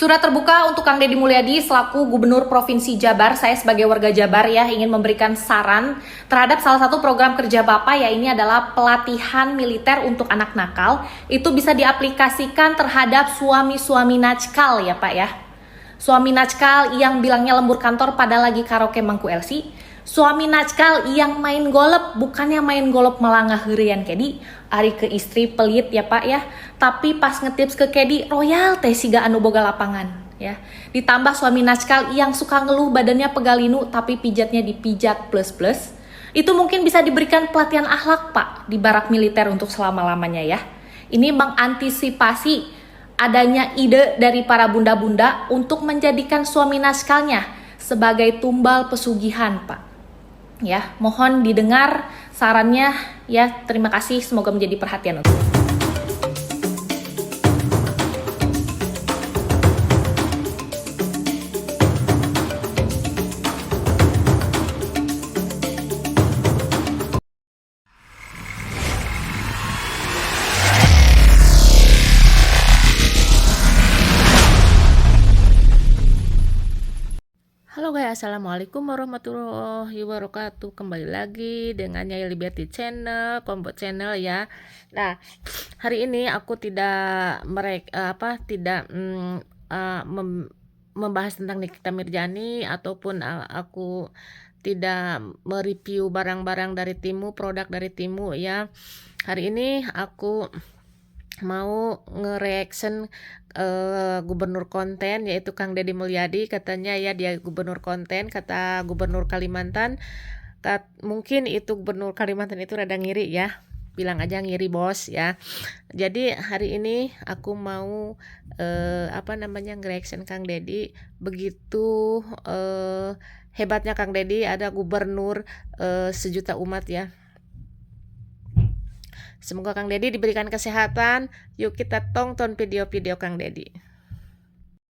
Surat terbuka untuk Kang Deddy Mulyadi selaku Gubernur Provinsi Jabar. Saya sebagai warga Jabar ya ingin memberikan saran terhadap salah satu program kerja Bapak, ya ini adalah pelatihan militer untuk anak nakal. Itu bisa diaplikasikan terhadap suami-suami najkal ya Pak ya. Suami najkal yang bilangnya lembur kantor pada lagi karaoke mangku LC. Suami najkal yang main golep, bukannya main golep melangah herian kedi, ari ke istri pelit ya Pak ya, tapi pas ngetips ke kedi royal teh siga anu boga lapangan ya. Ditambah suami najkal yang suka ngeluh badannya pegalinu tapi pijatnya dipijat plus-plus. Itu mungkin bisa diberikan pelatihan akhlak Pak di barak militer untuk selama-lamanya ya. Ini mengantisipasi adanya ide dari para bunda-bunda untuk menjadikan suami najkalnya sebagai tumbal pesugihan Pak. Ya, mohon didengar sarannya ya. Terima kasih, semoga menjadi perhatian untuk. Halo guys, assalamualaikum warahmatullahi wabarakatuh. Kembali lagi dengan Nyai Liberty Channel, Combo Channel ya. Nah, hari ini aku tidak membahas tentang Nikita Mirjani ataupun aku tidak mereview barang-barang dari Temu, produk dari Temu ya. Hari ini aku mau nge-reaction gubernur konten yaitu Kang Deddy Mulyadi. Katanya ya dia gubernur konten, kata gubernur Kalimantan. Mungkin itu gubernur Kalimantan itu rada ngiri ya, bilang aja ngiri bos ya. Jadi hari ini aku mau nge-reaction Kang Deddy. Begitu hebatnya Kang Deddy, ada gubernur sejuta umat ya. Semoga Kang Deddy diberikan kesehatan. Yuk kita tonton video-video Kang Deddy.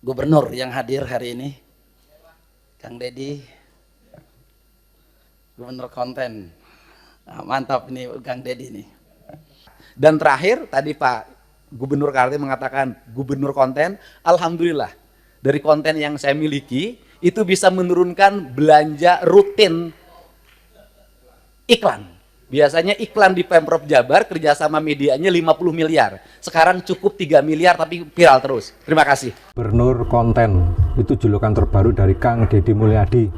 Gubernur yang hadir hari ini, Kang Deddy, Gubernur konten. Nah, mantap ini Kang Deddy nih. Dan terakhir tadi Pak Gubernur Kaltim mengatakan Gubernur konten. Alhamdulillah dari konten yang saya miliki itu bisa menurunkan belanja rutin iklan. Biasanya iklan di Pemprov Jabar kerjasama medianya 50 miliar. Sekarang cukup 3 miliar tapi viral terus. Terima kasih. Gubernur konten itu julukan terbaru dari Kang Deddy Mulyadi.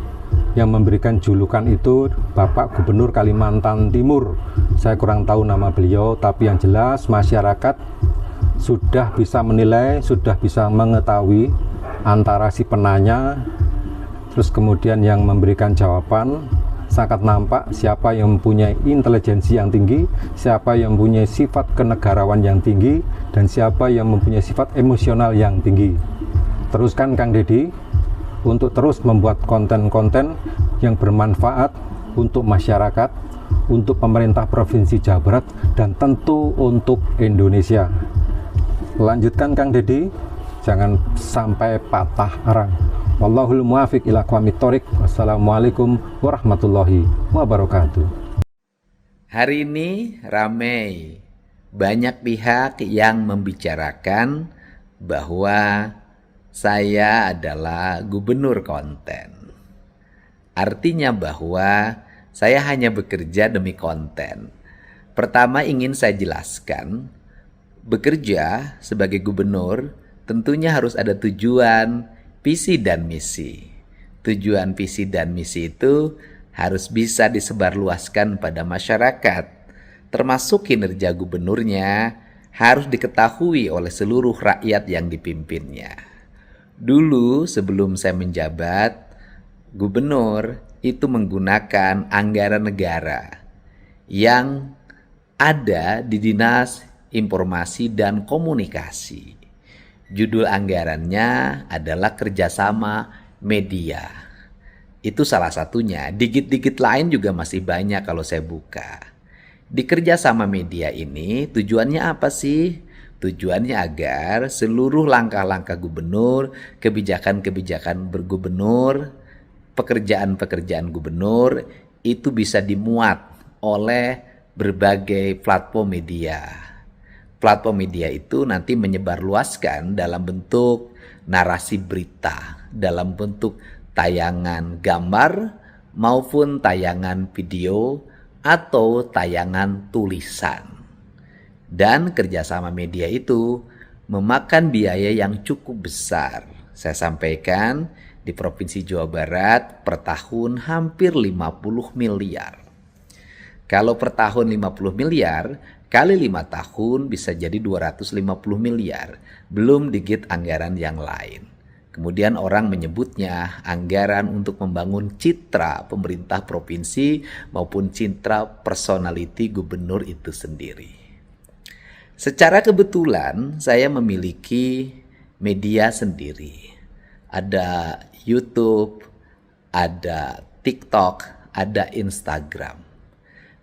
Yang memberikan julukan itu Bapak Gubernur Kalimantan Timur. Saya kurang tahu nama beliau, tapi yang jelas masyarakat sudah bisa menilai, sudah bisa mengetahui antara si penanya terus kemudian yang memberikan jawaban. Sangat nampak siapa yang mempunyai intelijensi yang tinggi, siapa yang mempunyai sifat kenegarawan yang tinggi, dan siapa yang mempunyai sifat emosional yang tinggi. Teruskan Kang Deddy untuk terus membuat konten-konten yang bermanfaat untuk masyarakat, untuk pemerintah Provinsi Jawa Barat, dan tentu untuk Indonesia. Lanjutkan Kang Deddy, jangan sampai patah arang. Wallahul muwaffiq ila aqwamit thoriq. Wassalamualaikum warahmatullahi wabarakatuh. Hari ini ramai, banyak pihak yang membicarakan bahwa saya adalah gubernur konten. Artinya bahwa saya hanya bekerja demi konten. Pertama ingin saya jelaskan, bekerja sebagai gubernur tentunya harus ada tujuan, visi dan misi. Tujuan, visi, dan misi itu harus bisa disebarluaskan pada masyarakat. Termasuk kinerja gubernurnya harus diketahui oleh seluruh rakyat yang dipimpinnya. Dulu sebelum saya menjabat, gubernur itu menggunakan anggaran negara yang ada di Dinas Informasi dan Komunikasi. Judul anggarannya adalah kerjasama media. Itu salah satunya. Dikit-dikit lain juga masih banyak kalau saya buka. Di kerjasama media ini tujuannya apa sih? Tujuannya agar seluruh langkah-langkah gubernur, kebijakan-kebijakan bergubernur, pekerjaan-pekerjaan gubernur itu bisa dimuat oleh berbagai platform media. Platform media itu nanti menyebarluaskan dalam bentuk narasi berita dalam bentuk tayangan gambar maupun tayangan video atau tayangan tulisan. Dan kerjasama media itu memakan biaya yang cukup besar. Saya sampaikan di Provinsi Jawa Barat per tahun hampir 50 miliar. Kalau per tahun 50 miliar, kali 5 tahun bisa jadi 250 miliar. Belum digit anggaran yang lain. Kemudian orang menyebutnya anggaran untuk membangun citra pemerintah provinsi maupun citra personality gubernur itu sendiri. Secara kebetulan saya memiliki media sendiri. Ada YouTube, ada TikTok, ada Instagram.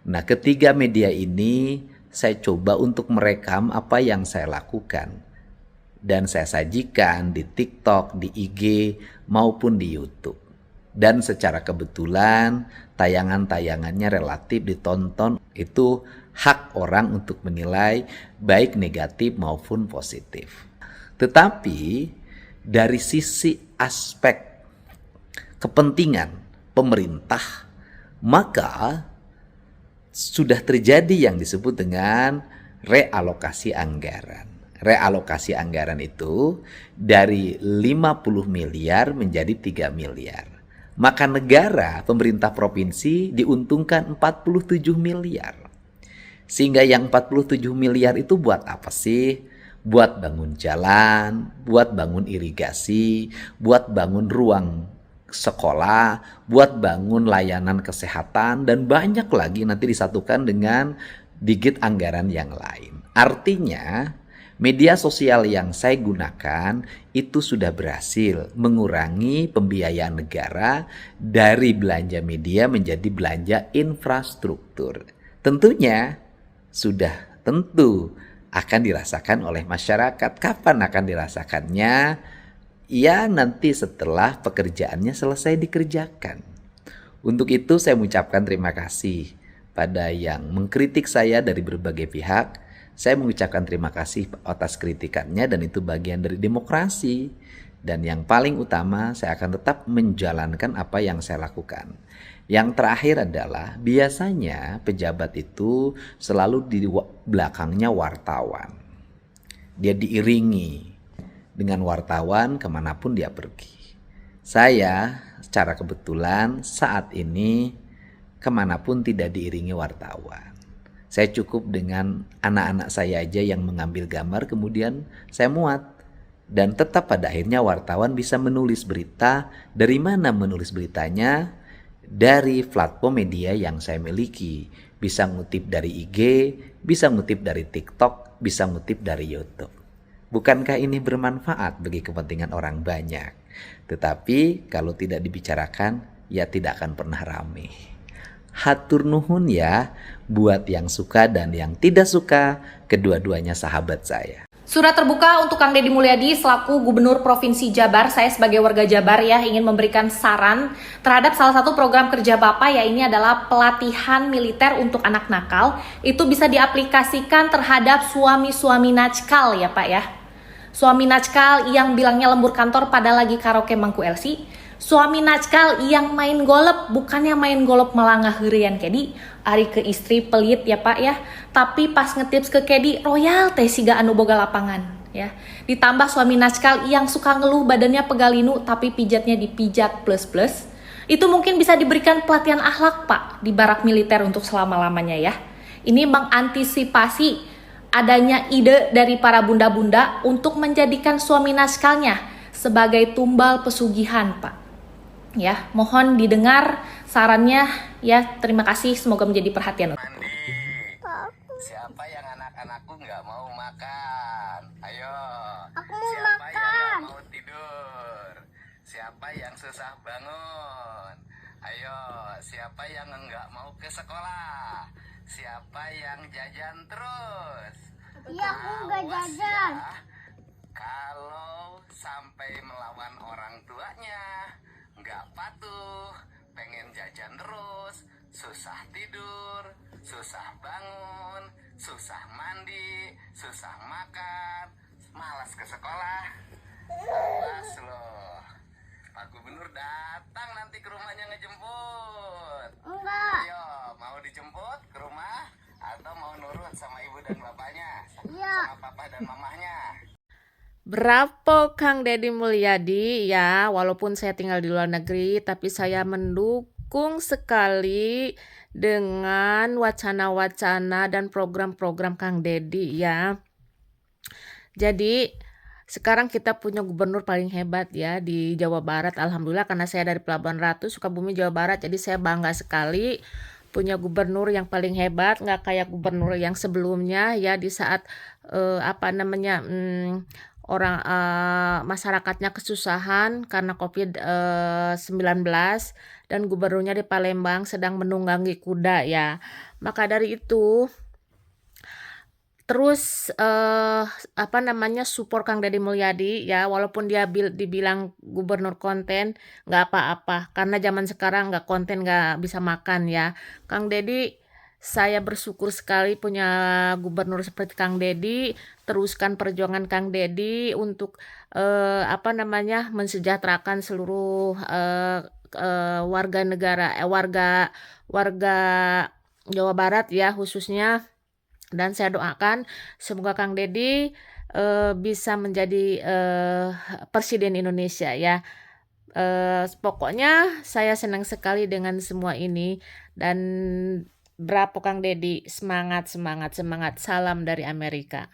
Nah, ketiga media ini saya coba untuk merekam apa yang saya lakukan. Dan saya sajikan di TikTok, di IG, maupun di YouTube. Dan secara kebetulan tayangan-tayangannya relatif ditonton. Itu hak orang untuk menilai baik negatif maupun positif. Tetapi dari sisi aspek kepentingan pemerintah, maka sudah terjadi yang disebut dengan realokasi anggaran. Realokasi anggaran itu dari 50 miliar menjadi 3 miliar. Maka negara, pemerintah provinsi diuntungkan 47 miliar. Sehingga yang 47 miliar itu buat apa sih? Buat bangun jalan, buat bangun irigasi, buat bangun ruang sekolah, buat bangun layanan kesehatan, dan banyak lagi nanti disatukan dengan digit anggaran yang lain. Artinya, media sosial yang saya gunakan itu sudah berhasil mengurangi pembiayaan negara dari belanja media menjadi belanja infrastruktur. Tentunya sudah tentu akan dirasakan oleh masyarakat. Kapan akan dirasakannya? Ya, nanti setelah pekerjaannya selesai dikerjakan. Untuk itu saya mengucapkan terima kasih pada yang mengkritik saya dari berbagai pihak. Saya mengucapkan terima kasih atas kritikannya dan itu bagian dari demokrasi. Dan yang paling utama, saya akan tetap menjalankan apa yang saya lakukan. Yang terakhir adalah biasanya pejabat itu selalu di belakangnya wartawan. Dia diiringi dengan wartawan kemanapun dia pergi. Saya secara kebetulan saat ini kemanapun tidak diiringi wartawan. Saya cukup dengan anak-anak saya aja yang mengambil gambar kemudian saya muat. Dan tetap pada akhirnya wartawan bisa menulis berita. Dari mana menulis beritanya? Dari platform media yang saya miliki. Bisa ngutip dari IG, bisa ngutip dari TikTok, bisa ngutip dari YouTube. Bukankah ini bermanfaat bagi kepentingan orang banyak? Tetapi kalau tidak dibicarakan, ya tidak akan pernah rame. Hatur nuhun ya, buat yang suka dan yang tidak suka, kedua-duanya sahabat saya. Surat terbuka untuk Kang Deddy Mulyadi selaku Gubernur Provinsi Jabar. Saya sebagai warga Jabar ya ingin memberikan saran terhadap salah satu program kerja Bapak, ya ini adalah pelatihan militer untuk anak nakal. Itu bisa diaplikasikan terhadap suami-suami najkal ya Pak ya. Suami najkal yang bilangnya lembur kantor pada lagi karaoke mangku LC. Suami najkal yang main golep, bukannya main golep melangah heurean kedi, ari ke istri pelit ya Pak ya, tapi pas ngetips ke kedi royal teh siga anu boga lapangan ya. Ditambah suami najkal yang suka ngeluh badannya pegalinu tapi pijatnya dipijat plus-plus. Itu mungkin bisa diberikan pelatihan akhlak Pak di barak militer untuk selama-lamanya ya. Ini mengantisipasi adanya ide dari para bunda-bunda untuk menjadikan suami najkalnya sebagai tumbal pesugihan Pak. Ya, mohon didengar sarannya ya. Terima kasih, semoga menjadi perhatian. Siapa yang anak-anakku nggak mau makan? Ayo. Aku mau Siapa makan. yang nggak mau tidur? Siapa yang susah bangun? Ayo. Siapa yang nggak mau ke sekolah? Siapa yang jajan terus? Iya, aku nggak Awas jajan. ya, kalau sampai melawan orang tuanya, nggak patuh, pengen jajan terus, susah tidur, susah bangun, susah mandi, susah makan, malas ke sekolah. Awas loh. Pak Gubernur datang nanti ke rumahnya ngejemput. Enggak. Ayo, mau dijemput ke rumah atau mau nurut sama ibu dan bapaknya? Iya. Sama papa dan mamahnya? Berapa Kang Deddy Mulyadi ya, walaupun saya tinggal di luar negeri, tapi saya mendukung sekali dengan wacana-wacana dan program-program Kang Deddy ya. Jadi sekarang kita punya gubernur paling hebat ya di Jawa Barat, alhamdulillah, karena saya dari Pelabuhan Ratu, Sukabumi, Jawa Barat. Jadi saya bangga sekali punya gubernur yang paling hebat, nggak kayak gubernur yang sebelumnya ya, di saat masyarakatnya kesusahan karena COVID-19 dan gubernurnya di Palembang sedang menunggangi kuda ya. Maka dari itu terus support Kang Deddy Mulyadi ya, walaupun dia dibilang gubernur konten, nggak apa-apa, karena zaman sekarang nggak konten nggak bisa makan ya. Kang Deddy, saya bersyukur sekali punya gubernur seperti Kang Deddy. Teruskan perjuangan Kang Deddy untuk mensejahterakan seluruh warga Jawa Barat ya khususnya. Dan saya doakan semoga Kang Deddy bisa menjadi presiden Indonesia ya. Pokoknya saya senang sekali dengan semua ini. Dan berapa Kang Deddy, semangat, semangat, semangat. Salam dari Amerika.